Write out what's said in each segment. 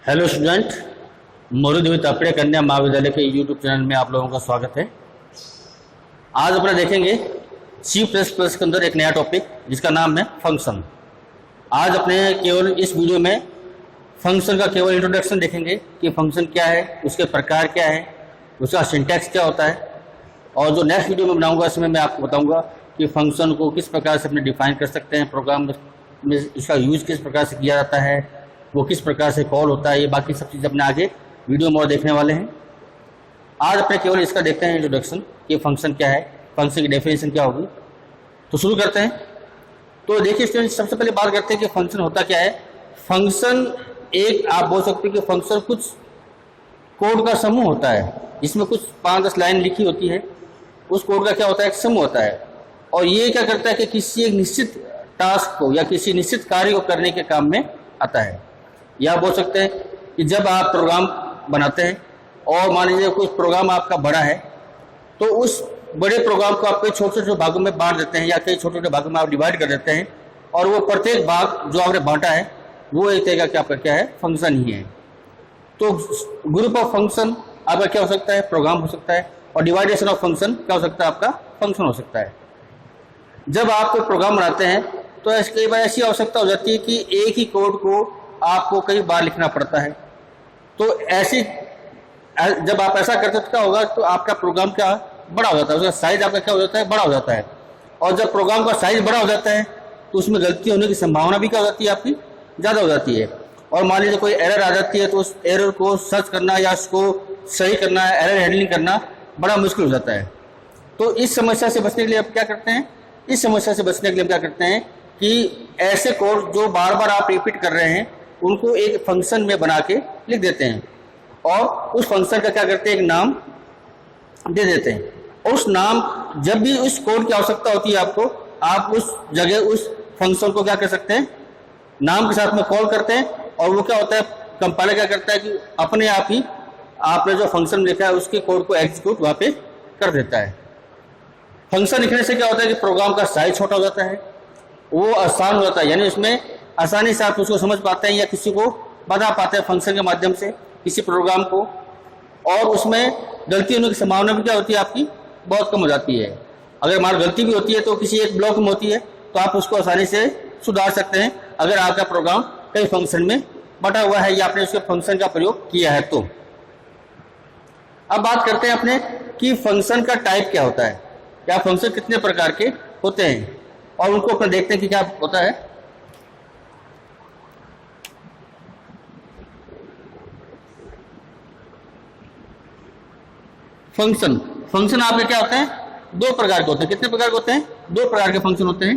Hello student, मौलवी तापड़े कन्या महाविद्यालय के यूट्यूब चैनल में आप लोगों का स्वागत है। आज अपना देखेंगे C++ के अंदर एक नया टॉपिक जिसका नाम है फंक्शन। आज अपने केवल इस वीडियो में फंक्शन का केवल इंट्रोडक्शन देखेंगे कि फंक्शन क्या है, उसके प्रकार क्या है, उसका सिंटैक्स क्या होता है। और जो नेक्स्ट वीडियो में बनाऊंगा इसमें मैं आपको बताऊंगा कि फंक्शन को किस प्रकार से अपने डिफाइन कर सकते हैं, प्रोग्राम में इसका यूज किस प्रकार से किया जाता है, वो किस प्रकार से कॉल होता है, ये बाकी सब चीज़ अपने आगे वीडियो में और देखने वाले हैं। आज अपने केवल इसका देखते हैं इंट्रोडक्शन कि फंक्शन क्या है, फंक्शन की डेफिनेशन क्या होगी। तो शुरू करते हैं। तो देखिए स्टूडेंट, सबसे पहले बात करते हैं कि फंक्शन होता क्या है। फंक्शन एक आप बोल सकते हैं कि फंक्शन कुछ कोड का समूह होता है जिसमें कुछ 5-10 लाइन लिखी होती है। उस कोड का क्या होता है, एक समूह होता है। और ये क्या करता है कि किसी एक निश्चित टास्क को या किसी निश्चित कार्य को करने के काम में आता है। या बोल सकते हैं कि जब आप प्रोग्राम बनाते हैं और मान लीजिए कुछ प्रोग्राम आपका बड़ा है तो उस बड़े प्रोग्राम को आप कई छोटे छोटे भागों में बांट देते हैं या कई छोटे छोटे भागों में आप डिवाइड कर देते हैं। और वो प्रत्येक भाग जो आपने बांटा है वो एक तरह का आपका क्या है, फंक्शन ही है। तो ग्रुप ऑफ फंक्शन आपका क्या हो सकता है, प्रोग्राम हो सकता है। और डिवाइडेशन ऑफ फंक्शन क्या हो सकता है, आपका फंक्शन हो सकता है। जब आप कोई प्रोग्राम बनाते हैं तो कई बार ऐसी आवश्यकता हो जाती है कि एक ही कोड को आपको कई बार लिखना पड़ता है। तो ऐसी जब आप ऐसा करते तो क्या होगा, तो आपका प्रोग्राम क्या बड़ा हो जाता है, उसका साइज आपका क्या हो जाता है, बड़ा हो जाता है। और जब प्रोग्राम का साइज बड़ा हो जाता है तो उसमें गलती होने की संभावना भी क्या हो जाती है, आपकी ज़्यादा हो जाती है। और मान लीजिए कोई एरर आ जाती है तो उस एरर को सर्च करना या उसको सही करना, एरर हैंडलिंग करना बड़ा मुश्किल हो जाता है। तो इस समस्या से बचने के लिए आप क्या करते हैं, इस समस्या से बचने के लिए हम क्या करते हैं कि ऐसे कोड जो बार बार आप रिपीट कर रहे हैं उनको एक फंक्शन में बना के लिख देते हैं और उस फंक्शन का क्या करते हैं, एक नाम दे देते हैं। उस नाम जब भी उस कोड की आवश्यकता होती है आपको, आप उस जगह उस फंक्शन को क्या कर सकते हैं, नाम के साथ में कॉल करते हैं। और वो क्या होता है, कंपाइलर क्या करता है कि अपने आप ही आपने जो फंक्शन लिखा है उसके कोड को एग्जीक्यूट वहाँ पे कर देता है। फंक्शन लिखने से क्या होता है कि प्रोग्राम का साइज छोटा हो जाता है, वो आसान हो जाता है, यानी उसमें आसानी से आप उसको समझ पाते हैं या किसी को बता पाते हैं फंक्शन के माध्यम से किसी प्रोग्राम को। और उसमें गलती होने की संभावना भी क्या होती है, आपकी बहुत कम हो जाती है। अगर हमारी गलती भी होती है तो किसी एक ब्लॉक में होती है तो आप उसको आसानी से सुधार सकते हैं अगर आपका प्रोग्राम कई फंक्शन में बटा हुआ है या आपने उसके फंक्शन का प्रयोग किया है। तो अब बात करते हैं अपने कि फंक्शन का टाइप क्या होता है, क्या फंक्शन कितने प्रकार के होते हैं और उनको अपने देखते हैं कि क्या होता है। फंक्शन आपके क्या होते हैं, 2 प्रकार के होते हैं। कितने प्रकार के होते हैं, 2 प्रकार के फंक्शन होते हैं।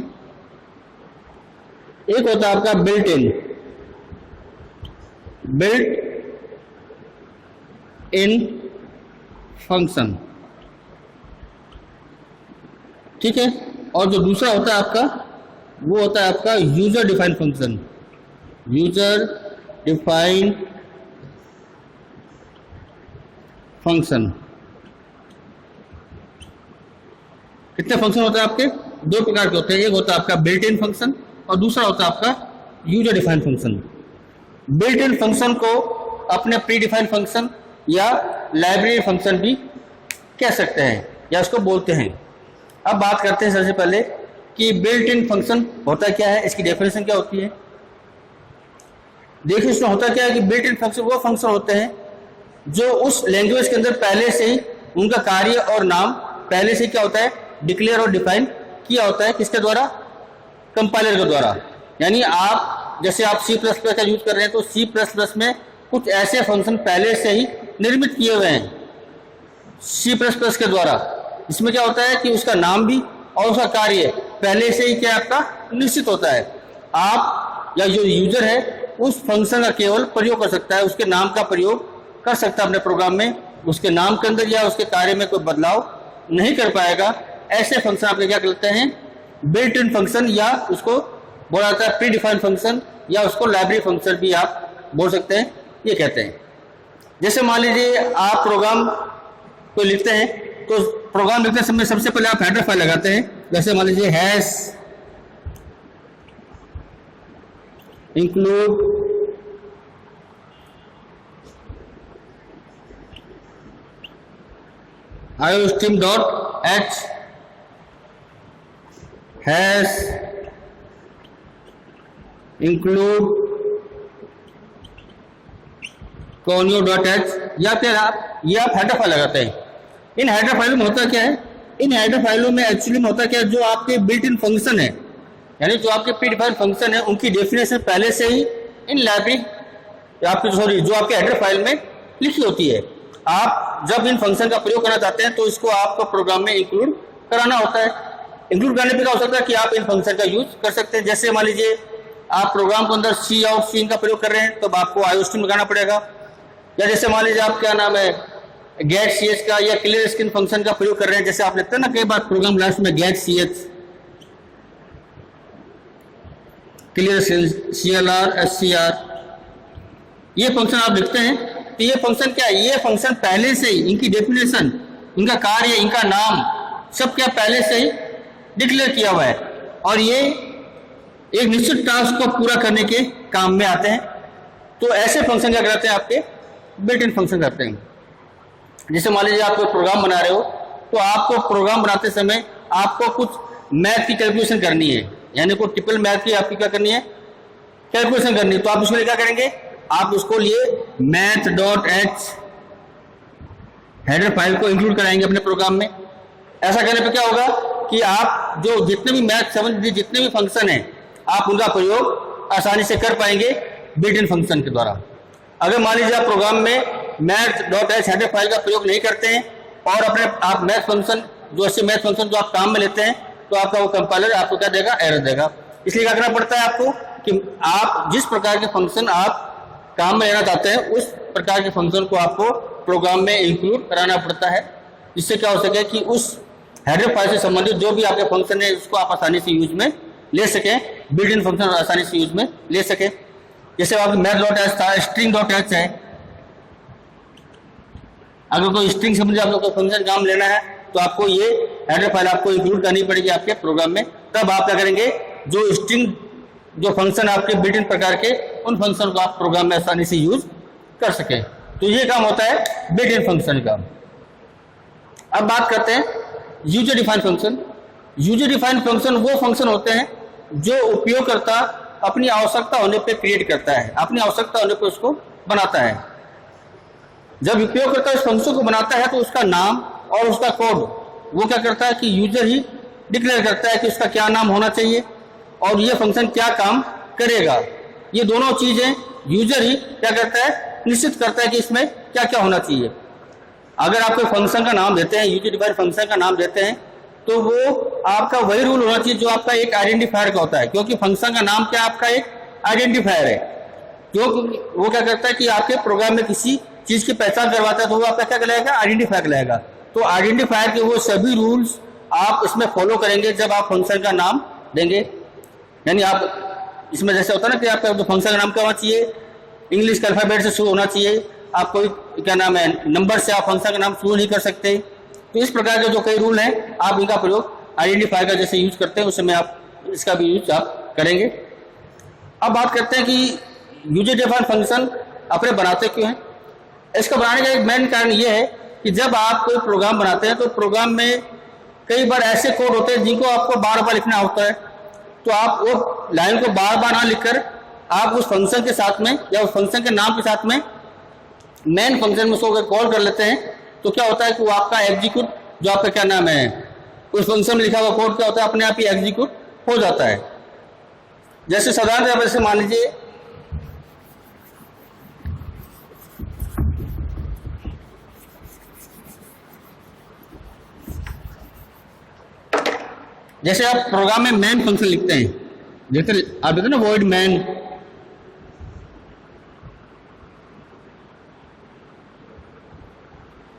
एक होता है आपका बिल्ट इन फंक्शन, ठीक है। और जो दूसरा होता है आपका वो होता है आपका user defined function. User defined function. कितने फंक्शन होते हैं आपके, 2 प्रकार के होते हैं। एक होता है आपका बिल्ट इन फंक्शन और दूसरा होता है आपका user defined function. Built in function को अपने प्री डिफाइंड फंक्शन या लाइब्रेरी फंक्शन भी कह सकते हैं या उसको बोलते हैं। अब बात करते हैं सबसे पहले कि बिल्ट इन फंक्शन होता क्या है, इसकी डेफिनेशन क्या होती है। देखिए इसमें होता क्या है कि बिल्ट इन फंक्शन वो फंक्शन होते हैं जो उस लैंग्वेज के अंदर पहले से ही उनका कार्य और नाम पहले से क्या होता है, डिक्लेयर और डिफाइन किया होता है। किसके द्वारा, कंपाइलर के द्वारा। यानी आप जैसे आप C++ का यूज कर रहे हैं तो C++ में कुछ ऐसे फंक्शन पहले से ही निर्मित किए हुए हैं C++ के द्वारा। इसमें क्या होता है कि उसका नाम भी और उसका कार्य पहले से ही क्या आपका निश्चित होता है। आप या जो यूजर है उस फंक्शन का केवल प्रयोग कर सकता है, उसके नाम का प्रयोग कर सकता है अपने प्रोग्राम में। उसके नाम के अंदर या उसके कार्य में कोई बदलाव नहीं कर पाएगा। ऐसे फंक्शन आपके क्या कहते हैं, बिल्ट इन फंक्शन, या उसको बोला जाता है प्री डिफाइंड फंक्शन, या उसको लाइब्रेरी फंक्शन भी आप बोल सकते हैं, ये कहते हैं। जैसे मान लीजिए आप प्रोग्राम को लिखते हैं तो प्रोग्राम लिखते समय सबसे पहले आप हेडर फाइल लगाते हैं। जैसे मान लीजिए hash include iostream.h has include conio.h, या फिर आप हेडर फाइल लगाते हैं। इन हेडर फाइलों में होता क्या है, इन हेडर फाइलों में एक्चुअली में होता क्या है, जो आपके बिल्ट इन फंक्शन है, यानी जो आपके प्री डिफाइंड फंक्शन है, उनकी डेफिनेशन पहले से ही इन लाइब्रेरी आपकी जो आपके हेडर फाइल में लिखी होती है। आप जब इन फंक्शन का प्रयोग करना चाहते हैं तो इसको आपको प्रोग्राम में इंक्लूड कराना होता है। इंक्लूड करने पे क्या हो सकता है कि आप इन फंक्शन का यूज कर सकते हैं। जैसे मान लीजिए आप प्रोग्राम के अंदर सी आउट सीन का प्रयोग कर रहे हैं तो आपको iostream लगाना पड़ेगा, या जैसे मान लीजिए आप क्या नाम है गेट सी एच का या क्लियर स्क्रीन फंक्शन का प्रयोग कर रहे हैं, जैसे आप लिखते हैं ना कई बार प्रोग्राम लास्ट में get C H, clear CLR SCR, ये फंक्शन आप लिखते हैं तो ये फंक्शन क्या है, ये फंक्शन पहले से ही इनकी डेफिनेशन, इनका कार्य, इनका नाम सब क्या पहले से ही डिक्लेयर किया हुआ है और ये एक निश्चित टास्क को पूरा करने के काम में आते हैं। तो ऐसे फंक्शन क्या करते हैं, आपके बिल्ट इन फंक्शन करते हैं। जैसे मान लीजिए आप कोई प्रोग्राम बना रहे हो तो आपको प्रोग्राम बनाते समय आपको कुछ मैथ की कैलकुलेशन करनी है, यानी कोई ट्रिपल मैथ की आपकी क्या करनी है, कैलकुलेशन करनी है। तो आप उसके लिए क्या करेंगे, आप उसको लिए math.h हेडर फाइल को इंक्लूड कराएंगे अपने प्रोग्राम में। ऐसा करने पे क्या होगा कि आप जो जितने भी मैथ संबंधित जितने भी फंक्शन हैं आप उनका प्रयोग आसानी से कर पाएंगे बिल्ट इन फंक्शन के द्वारा। अगर मान लीजिए आप प्रोग्राम में math.h हेडर फाइल का प्रयोग नहीं करते हैं और अपने आप मैथ फंक्शन जो ऐसे मैथ फंक्शन जो आप काम में लेते हैं तो आपका वो कंपाइलर आपको क्या देगा, एरर देगा। इसलिए क्या करना पड़ता है आपको कि आप जिस प्रकार के फंक्शन आप काम में लेना चाहते हैं उस प्रकार के फंक्शन को आपको प्रोग्राम में इंक्लूड कराना पड़ता है, जिससे क्या हो सके कि उस हेडर फाइल से संबंधित जो भी आपके फंक्शन है उसको आप आसानी से यूज में ले सकें, बिल्ट इन फंक्शन आसानी से यूज में ले सकें। जैसे आप math.h था, string.h है, अगर कोई स्ट्रिंग से मुझे आप लोग को फंक्शन काम लेना है तो आपको ये हेडर फाइल आपको इंक्लूड करनी पड़ेगी आपके प्रोग्राम में। तब आप क्या करेंगे, जो स्ट्रिंग जो फंक्शन आपके बिल्ट इन प्रकार के उन फंक्शन को आप प्रोग्राम में आसानी से यूज कर सके। तो ये काम होता है बिल्ट इन फंक्शन का। अब बात करते हैं user defined function. User defined function वो फंक्शन होते हैं जो उपयोगकर्ता अपनी आवश्यकता होने पे क्रिएट करता है, अपनी आवश्यकता होने पे उसको बनाता है। जब उपयोगकर्ता इस फंक्शन को बनाता है तो उसका नाम और उसका कोड वो क्या करता है कि यूजर ही डिक्लेयर करता है कि उसका क्या नाम होना चाहिए और ये फंक्शन क्या काम करेगा। ये दोनों चीजें यूजर ही क्या करता है, निश्चित करता है कि इसमें क्या क्या होना चाहिए। अगर आप कोई फंक्शन का नाम देते हैं, यूजर डिफाइंड फंक्शन का नाम देते हैं, तो वो आपका वही रूल होना चाहिए जो आपका एक आइडेंटिफायर का होता है, क्योंकि फंक्शन का नाम क्या आपका एक आइडेंटिफायर है, जो वो क्या करता है कि आपके प्रोग्राम में किसी चीज की पहचान करवाता है तो वो आपका क्या कहलाएगा, आइडेंटिफायर कहलाएगा। तो आइडेंटिफायर के वो सभी रूल्स आप इसमें फॉलो करेंगे जब आप फंक्शन का नाम देंगे। यानी आप इसमें जैसे होता है ना कि आपका जो फंक्शन का नाम क्या होना चाहिए, इंग्लिश के अल्फाबेट से शुरू होना चाहिए, आप कोई क्या नाम है नंबर से आप फंक्शन का नाम शुरू नहीं कर सकते। तो इस प्रकार के जो कई रूल हैं आप इनका प्रयोग आइडेंटिफायर का जैसे यूज करते हैं उस समय आप इसका भी यूज आप करेंगे। अब बात करते हैं कि यूजर डिफाइंड फंक्शन अपने बनाते क्यों हैं। इसका बनाने का एक मेन कारण ये है कि जब आप कोई प्रोग्राम बनाते हैं तो प्रोग्राम में कई बार ऐसे कोड होते हैं जिनको आपको बार बार लिखना होता है, तो आप वो लाइन को बार बार ना लिखकर आप उस फंक्शन के साथ में या उस फंक्शन के नाम के साथ में मेन फंक्शन में उसको अगर कॉल कर लेते हैं तो क्या होता है कि वो आपका एग्जीक्यूट जो आपका क्या नाम है उस फंक्शन में लिखा हुआ कोड क्या होता है, अपने आप ही एग्जीक्यूट हो जाता है। जैसे साधारण तौर से मान लीजिए जैसे आप प्रोग्राम में मैन फंक्शन लिखते हैं, जैसे आप देखते ना वॉइड मैन,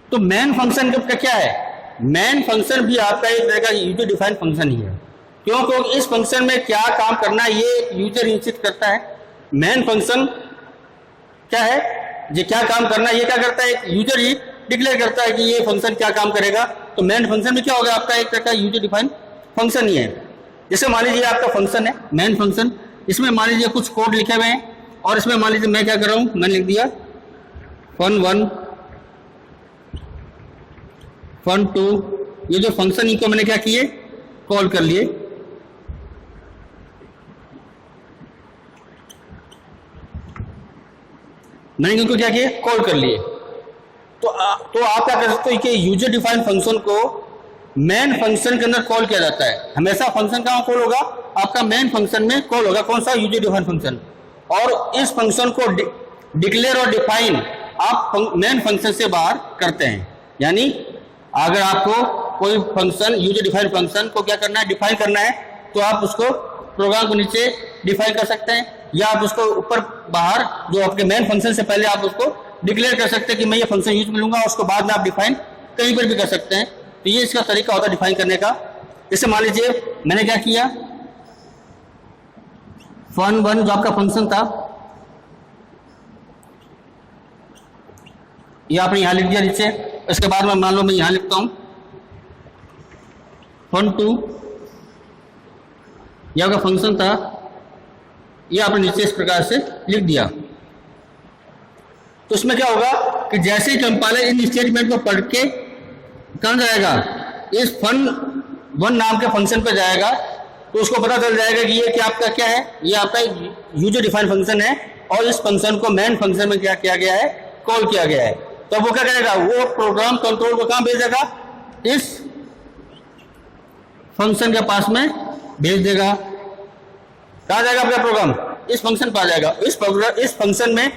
तो मैन फंक्शन का क्या है, मैन फंक्शन भी आपका एक तरह का यूजर डिफाइंड फंक्शन ही है। क्यों? क्योंकि इस फंक्शन में क्या काम करना है ये यूजर निश्चित करता है। मैन फंक्शन क्या है, ये क्या काम करना है ये क्या करता है, यूजर ही डिक्लेयर करता है कि ये फंक्शन क्या काम करेगा। तो मैन फंक्शन में क्या होगा, आपका एक तरह का यूजर डिफाइंड फंक्शन ही है। जैसे मान लीजिए आपका फंक्शन है मैन फंक्शन, इसमें मान लीजिए कुछ कोड लिखे हुए हैं और इसमें मान लीजिए मैं क्या कर रहा हूं, मैंने लिख दिया fun1 fun2, ये जो फंक्शन इनको मैंने क्या किए, कॉल कर लिए। मैंने इनको क्या किया, कॉल कर लिए। तो आप क्या कर सकते हो कि यूजर डिफाइंड फंक्शन को मेन फंक्शन के अंदर कॉल किया जाता है। हमेशा फंक्शन कहाँ कॉल होगा, आपका मेन फंक्शन में कॉल होगा। कौन सा, यूजर डिफाइंड फंक्शन। और इस फंक्शन को डिक्लेयर और डिफाइन आप मेन फंक्शन से बाहर करते हैं। यानी अगर आपको कोई फंक्शन, यूजर डिफाइंड फंक्शन को क्या करना है, डिफाइन करना है, तो आप उसको प्रोग्राम को नीचे डिफाइन कर सकते हैं, या आप उसको ऊपर बाहर जो आपके मेन फंक्शन से पहले आप उसको डिक्लेयर कर सकते हैं कि मैं ये फंक्शन यूज में लूंगा, और उसको बाद में आप डिफाइन कहीं पर भी कर सकते हैं। तो ये इसका तरीका होता है डिफाइन करने का। जैसे मान लीजिए मैंने क्या किया, fun1 जो आपका फंक्शन था, ये आपने यहां लिख दिया नीचे। इसके बाद में मान लो मैं यहां लिखता हूं fun2, यह आपका फंक्शन था, ये आपने नीचे इस प्रकार से लिख दिया। तो उसमें क्या होगा कि जैसे ही कंपाइलर इन स्टेटमेंट को पढ़ के कहाँ जाएगा, इस fun1 नाम के फंक्शन पे जाएगा, तो उसको पता चल जाएगा कि ये क्या आपका क्या है, ये आपका यूजर डिफाइंड फंक्शन है, और इस फंक्शन को मेन फंक्शन में क्या किया गया है, कॉल किया गया है। तो वो क्या करेगा, वो प्रोग्राम कंट्रोल को कहाँ भेजेगा, इस फंक्शन के पास में भेज देगा। कहाँ जाएगा आपका प्रोग्राम, इस फंक्शन पर आ जाएगा। इस फंक्शन में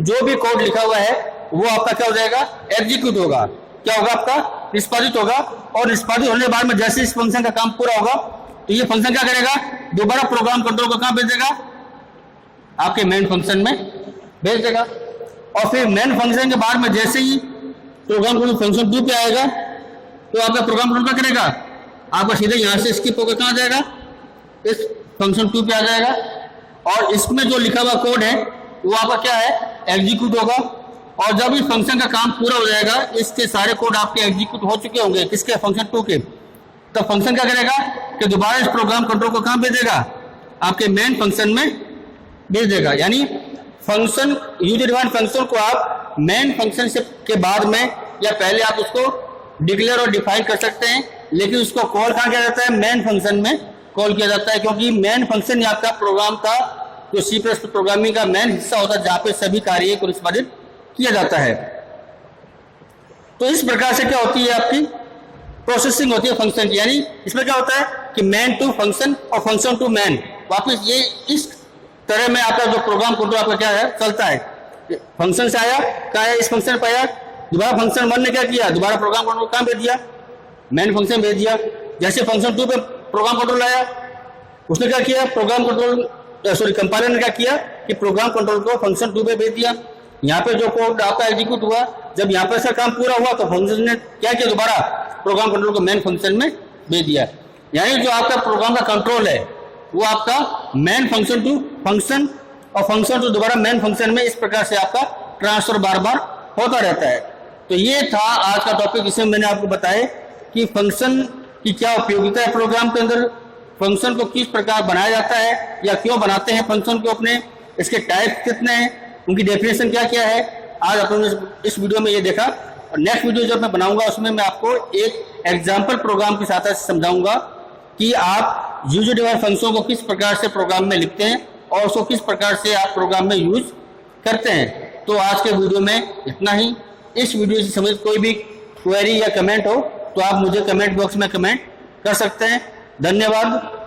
जो भी कोड लिखा हुआ है वो आपका क्या हो जाएगा, एग्जीक्यूट होगा। क्या होगा, आपका निष्पादित होगा। और निष्पादित होने के बाद में जैसे इस फंक्शन का काम पूरा होगा, तो ये फंक्शन क्या करेगा, दोबारा प्रोग्राम कंट्रोल को कहाँ भेज देगा, आपके मेन फंक्शन में भेज देगा। और फिर मेन फंक्शन के बाद में जैसे ही प्रोग्राम कंट्रोल फंक्शन 2 पे आएगा, तो आपका प्रोग्राम कंट्रोल क्या करेगा, आपका सीधे यहाँ से स्किप होकर कहाँ जाएगा, इस फंक्शन 2 पे आ जाएगा। और इसमें जो लिखा हुआ कोड है वो आपका क्या है, एग्जीक्यूट होगा। और जब इस फंक्शन का काम पूरा हो जाएगा, इसके सारे कोड आपके एग्जीक्यूट हो चुके होंगे, किसके, फंक्शन 2 के, तो फंक्शन क्या करेगा कि दोबारा इस प्रोग्राम कंट्रोल को कहाँ भेजेगा, आपके मेन फंक्शन में भेज देगा। यानी फंक्शन, यूजर डिफाइंड फंक्शन को आप मेन फंक्शन से के बाद में या पहले आप उसको डिक्लेयर और डिफाइन कर सकते हैं, लेकिन उसको कॉल कहाँ किया जाता है, मेन फंक्शन में कॉल किया जाता है। क्योंकि मेन फंक्शन ही आपका प्रोग्राम का, जो C++ प्रोग्रामिंग का मेन हिस्सा होता है, जहाँ पे सभी कार्य को निष्पादित किया जाता है। तो इस प्रकार से क्या होती है, आपकी प्रोसेसिंग होती है फंक्शन की। यानी इसमें क्या होता है कि मैन टू फंक्शन और फंक्शन टू मैन, वापस ये इस तरह में आपका जो प्रोग्राम कंट्रोल आपका क्या है, चलता है। फंक्शन से आया, क्या है, इस फंक्शन पर आया, दोबारा फंक्शन 1 ने क्या किया, दोबारा प्रोग्राम कंट्रोल कहाँ भेज दिया, मेन फंक्शन भेज दिया। जैसे फंक्शन 2 पे प्रोग्राम कंट्रोल आया, उसने क्या किया, प्रोग्राम कंट्रोल कंपाइलर ने क्या किया कि प्रोग्राम कंट्रोल को फंक्शन 2 पे भेज दिया। यहाँ पे जो कोड आपका एग्जीक्यूट हुआ, जब यहाँ पे से काम पूरा हुआ, तो फंक्शन ने क्या किया, दोबारा प्रोग्राम कंट्रोल को मेन फंक्शन में भेज दिया। यानी जो आपका प्रोग्राम का कंट्रोल है वो आपका मेन फंक्शन टू फंक्शन और फंक्शन टू दोबारा मेन फंक्शन में, इस प्रकार से आपका ट्रांसफर बार बार होता रहता है। तो ये था आज का टॉपिक, जिसमें मैंने आपको बताया कि फंक्शन की क्या उपयोगिता है प्रोग्राम के अंदर, फंक्शन को किस प्रकार बनाया जाता है या क्यों बनाते हैं फंक्शन को अपने, इसके टाइप कितने हैं, उनकी डेफिनेशन क्या क्या है। आज आपने इस वीडियो में ये देखा, और नेक्स्ट वीडियो जब मैं बनाऊंगा उसमें मैं आपको एक एग्जाम्पल प्रोग्राम की सहायता से समझाऊंगा कि आप यूजर डिफाइंड फंक्शन को किस प्रकार से प्रोग्राम में लिखते हैं और उसको किस प्रकार से आप प्रोग्राम में यूज करते हैं। तो आज के वीडियो में इतना ही। इस वीडियो से संबंधित कोई भी क्वेरी या कमेंट हो तो आप मुझे कमेंट बॉक्स में कमेंट कर सकते हैं। धन्यवाद।